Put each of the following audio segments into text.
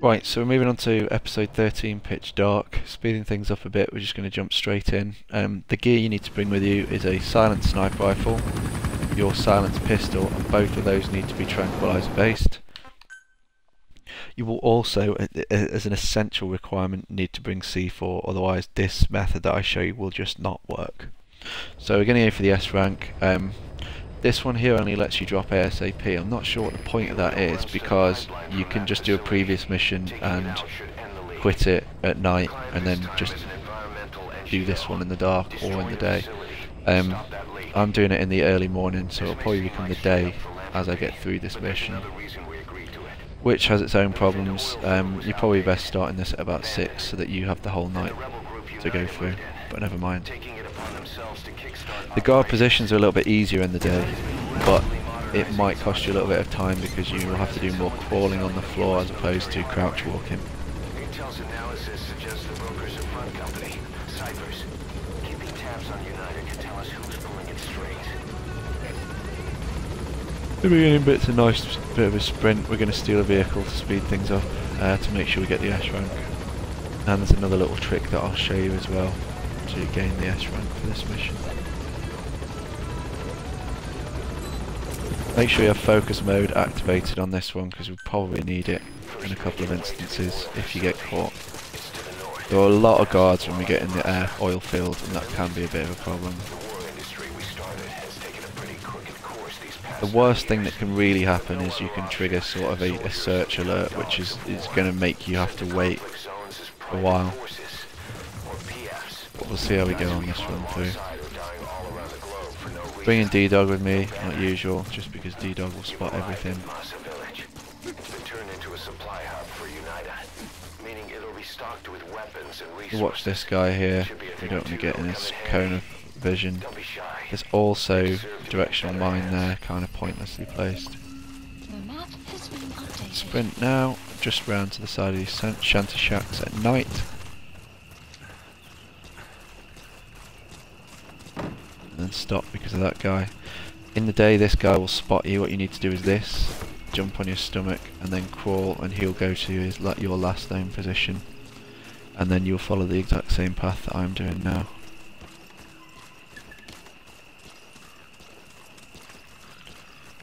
Right, so we're moving on to episode 13, Pitch Dark. Speeding things up a bit, we're just going to jump straight in. The gear you need to bring with you is a silent sniper rifle, your silenced pistol, and both of those need to be tranquilizer based. You will also, as an essential requirement, need to bring C4, otherwise this method that I show you will just not work. So we're going to go for the S rank. This one here only lets you drop ASAP. I'm not sure what the point of that is, because you can just do a previous mission and quit it at night and then just do this one in the dark or in the day. I'm doing it in the early morning, so it'll probably become the day as I get through this mission, which has its own problems. You're probably best starting this at about 6 so that you have the whole night to go through, but never mind. The guard positions are a little bit easier in the day, but it might cost you a little bit of time because you will have to do more crawling on the floor as opposed to crouch walking. Intel's analysis suggests the brokers are front company, Cyphers. Keeping tabs on United can tell us who's pulling its strings. We're getting bits a nice bit of a sprint. We're going to steal a vehicle to speed things up to make sure we get the S rank. And there's another little trick that I'll show you as well to gain the S rank for this mission. Make sure you have focus mode activated on this one because we probably need it in a couple of instances if you get caught. There are a lot of guards when we get in the oil field, and that can be a bit of a problem. The worst thing that can really happen is you can trigger sort of a search alert, which is going to make you have to wait a while. But we'll see how we go on this run through. Bringing D-Dog with me, like usual, just because D-Dog will spot everything. We'll watch this guy here. We don't want to get in his cone of vision. There's also directional mine there, kind of pointlessly placed. Sprint now, just round to the side of these shanty shacks at night. And then stop because of that guy. In the day this guy will spot you. What you need to do is this: jump on your stomach and then crawl, and he'll go to your last known position, and then you'll follow the exact same path that I'm doing now.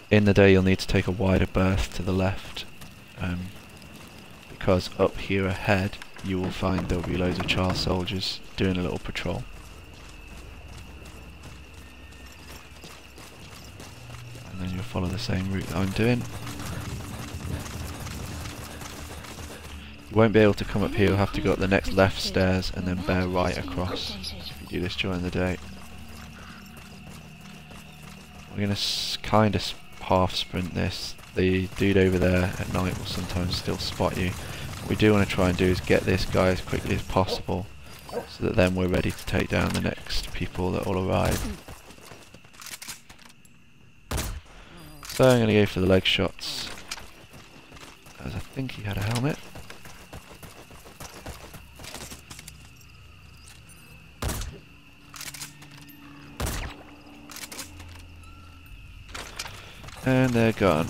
In the day you'll need to take a wider berth to the left, because up here ahead you will find there'll be loads of child soldiers doing a little patrol. And then you'll follow the same route that I'm doing. You won't be able to come up here, you'll have to go up the next left stairs and then bear right across if you do this during the day. We're going to kind of half sprint this. The dude over there at night will sometimes still spot you. What we do want to try and do is get this guy as quickly as possible so that then we're ready to take down the next people that will arrive. So I'm going to go for the leg shots, as I think he had a helmet. And they're gone.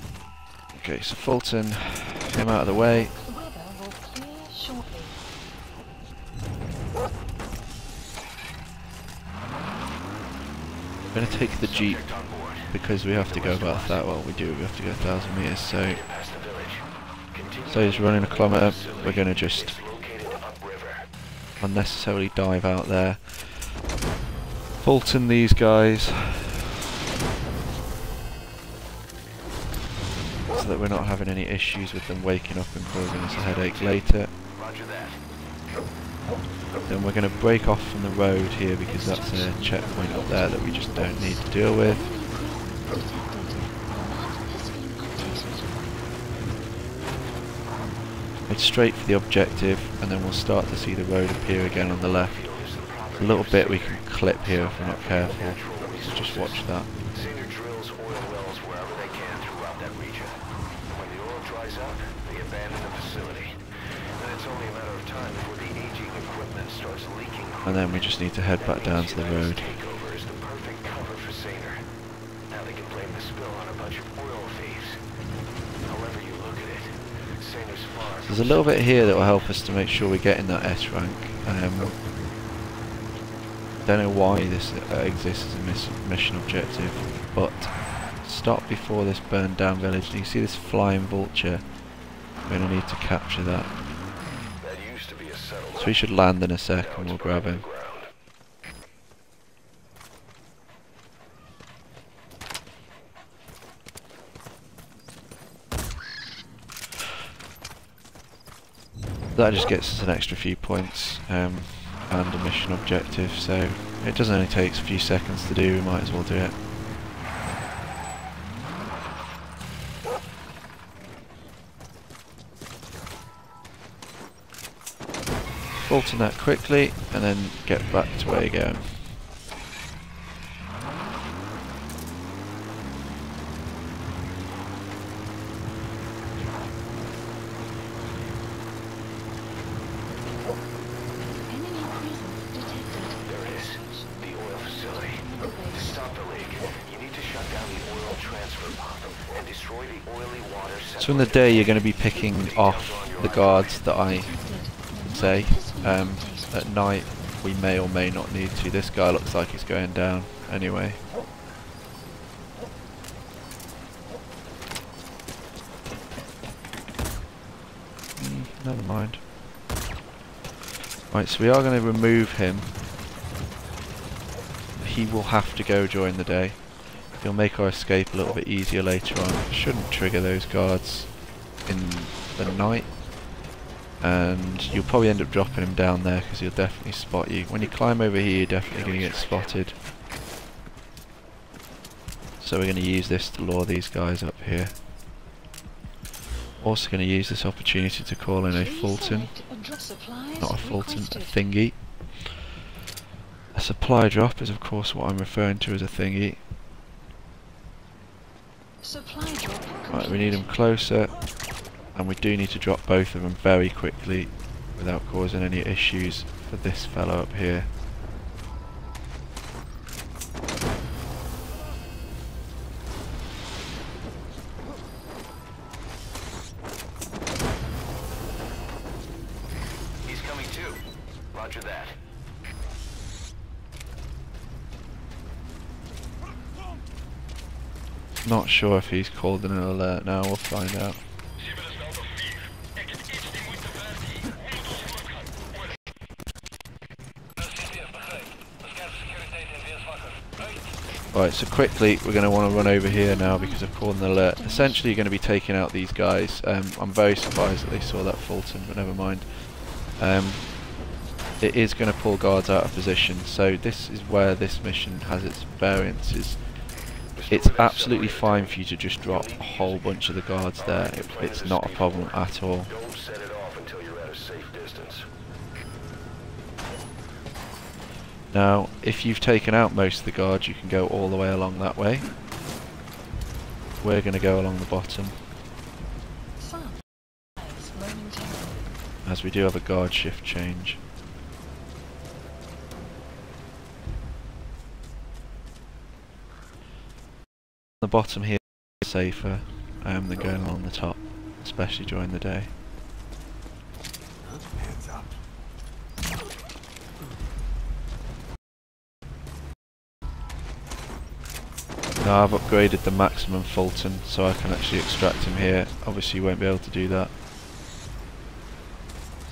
Okay, so Fulton, him out of the way. I'm going to take the Jeep because we have to go about that. Well, we have to go 1,000 meters. So he's running a kilometer. We're going to just unnecessarily dive out there. Fulton these guys, so that we're not having any issues with them waking up and causing us a headache later. Then we're going to break off from the road here because that's a checkpoint up there that we just don't need to deal with. Head straight for the objective, and then we'll start to see the road appear again on the left. A little bit we can clip here if we're not careful, so just watch that. And then we just need to head back down to the road. There's a little bit here that will help us to make sure we get in that S rank. Don't know why this exists as a mission objective, but stop before this burned down village. You see this flying vulture? We're going to need to capture that. So we should land in a sec and we'll grab him. That just gets us an extra few points and a mission objective, so it doesn't only take a few seconds to do, we might as well do it. Fulton that quickly and then get back to where you're going. So in the day you're going to be picking off the guards that I say. At night we may or may not need to. This guy looks like he's going down anyway. Never mind. Right, so we are going to remove him. He will have to go during the day. He'll make our escape a little bit easier later on. Shouldn't trigger those guards in the night. And you'll probably end up dropping him down there because he'll definitely spot you. When you climb over here, you're definitely going to get spotted. So we're going to use this to lure these guys up here. Also going to use this opportunity to call in a Fulton. Not a Fulton, a thingy. A supply drop is of course what I'm referring to as a thingy. Right, we need them closer, and we do need to drop both of them very quickly without causing any issues for this fellow up here. He's coming too. Roger that. Not sure if he's called an alert now, we'll find out. Right, so quickly we're going to want to run over here now because I've called an alert. Essentially you're going to be taking out these guys. I'm very surprised that they saw that Fulton, but never mind. It is going to pull guards out of position, so this is where this mission has its variances. It's absolutely fine for you to just drop a whole bunch of the guards there. It's not a problem at all. Don't set it off until you're at a safe distance. Now, if you've taken out most of the guards, you can go all the way along that way. We're going to go along the bottom, as we do have a guard shift change. The bottom here is safer than going along the top, especially during the day. Now I've upgraded the maximum Fulton so I can actually extract him here. Obviously you won't be able to do that,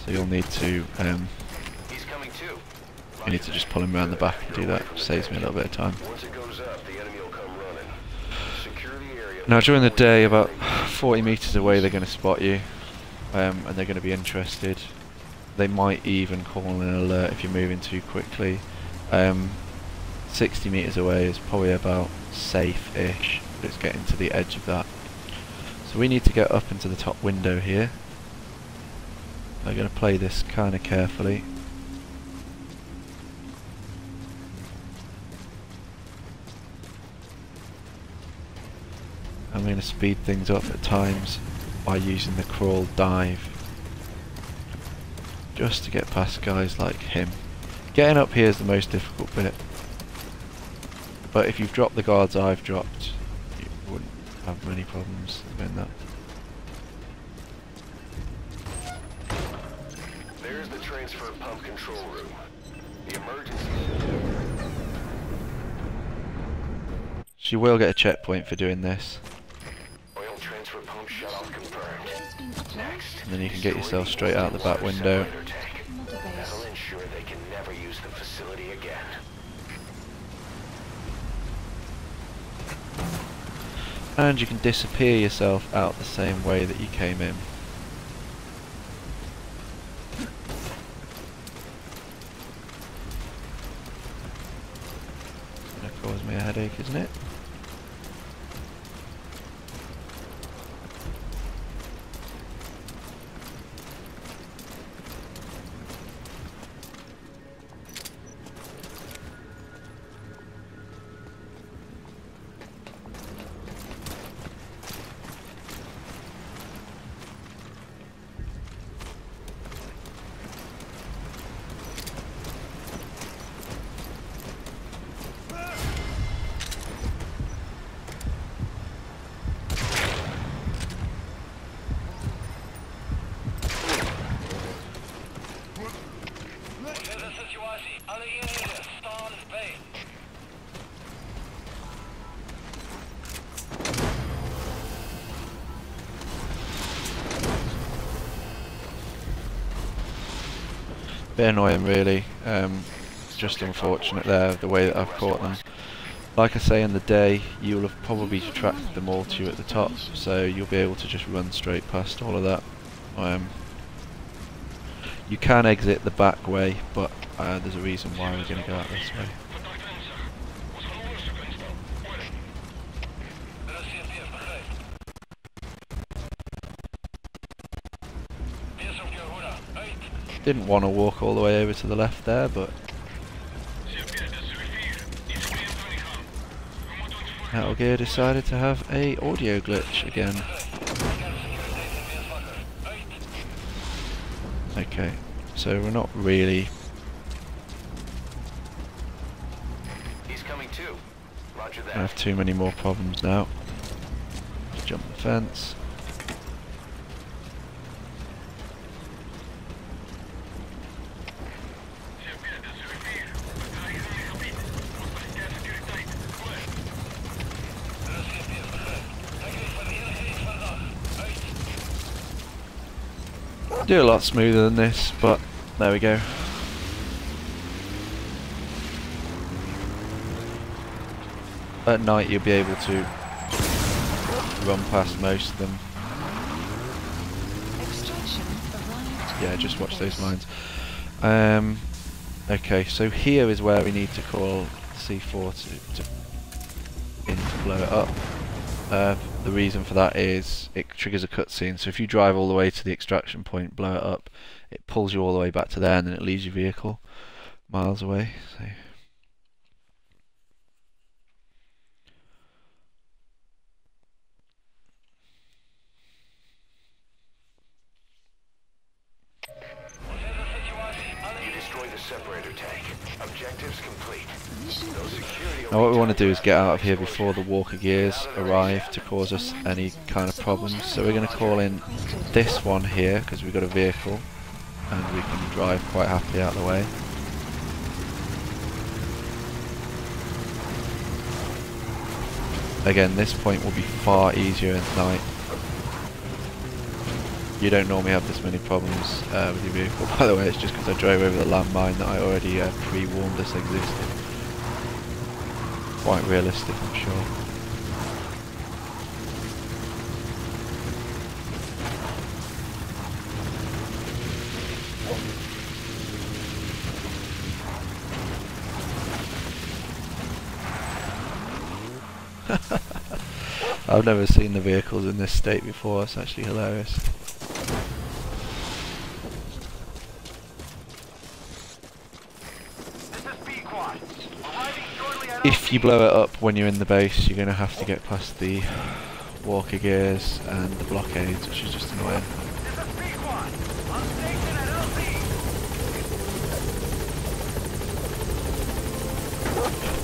so you'll need to He's coming too. you need to just pull him around the back and do that. Saves me a little bit of time. Once it goes up, the enemy will come running. Secure the area. Now during the day, about 40 meters away, they're going to spot you, and they're going to be interested. They might even call an alert if you're moving too quickly. 60 meters away is probably about safe-ish, but it's getting to the edge of that. So we need to get up into the top window here. I'm going to play this kind of carefully. I'm going to speed things up at times by using the crawl dive, just to get past guys like him. Getting up here is the most difficult bit, but if you've dropped the guards I've dropped, you wouldn't have many problems doing that. control room. The emergency She will get a checkpoint for doing this. oil transfer pump shut off confirmed. Next, And then you can get yourself straight out the back window. That'll ensure they can never use the facility again. And you can disappear yourself out the same way that you came in. It's going to cause me a headache, isn't it? Bit annoying really, it's just unfortunate there, the way that I've caught them. Like I say, in the day you'll have probably attracted them all to you at the top, so you'll be able to just run straight past all of that. You can exit the back way, but there's a reason why we're going to go out this way. Didn't want to walk all the way over to the left there, but Metal Gear decided to have a audio glitch again. Okay, so we're not really... He's coming too. Roger that. I have too many more problems now. Just jump the fence. Do a lot smoother than this, but there we go. At night you'll be able to run past most of them. Yeah, just watch those mines. Okay, so here is where we need to call C4 to blow it up. The reason for that is it triggers a cutscene, so if you drive all the way to the extraction point, blow it up, it pulls you all the way back to there and then it leaves your vehicle miles away. So separator tank. Objectives complete. now what we want to do is get out of here before the walker gears arrive to cause us any kind of problems. So we're going to call in this one here because we've got a vehicle and we can drive quite happily out of the way. Again, this point will be far easier at night. You don't normally have this many problems with your vehicle. By the way, it's just because I drove over the landmine that I already pre-warned us existed. Quite realistic, I'm sure. I've never seen the vehicles in this state before, it's actually hilarious. If you blow it up when you're in the base, you're going to have to get past the walker gears and the blockades, which is just annoying.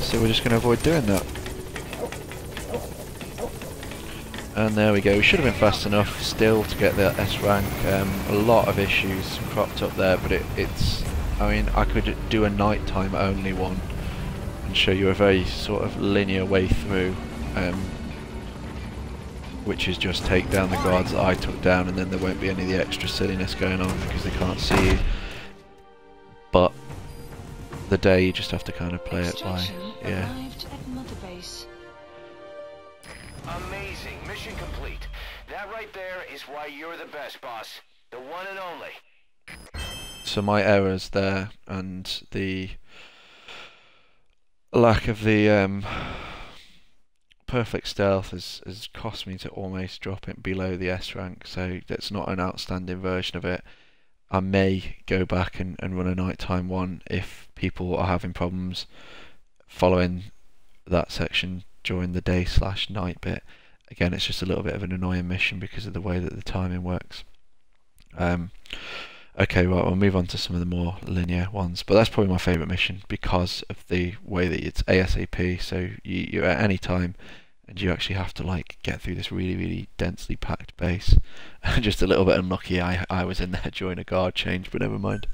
So we're just going to avoid doing that. And there we go, we should have been fast enough still to get that S rank. A lot of issues cropped up there, but it's I mean, I could do a nighttime only one and show you a very sort of linear way through, which is just take down the guards that I took down, and then there won't be any of the extra silliness going on because they can't see you. But the day you just have to kind of play it by, yeah. Amazing. Mission complete. That right there is why you're the best, boss. The one and only. So my errors there and the lack of the perfect stealth has cost me to almost drop it below the S rank, so that's not an outstanding version of it. I may go back and run a nighttime one if people are having problems following that section during the day/night bit. Again, it's just a little bit of an annoying mission because of the way that the timing works. Okay, right, we'll move on to some of the more linear ones, but that's probably my favourite mission because of the way that it's ASAP, so you're at any time and you actually have to like get through this really densely packed base. Just a little bit unlucky I was in there during a guard change, but never mind.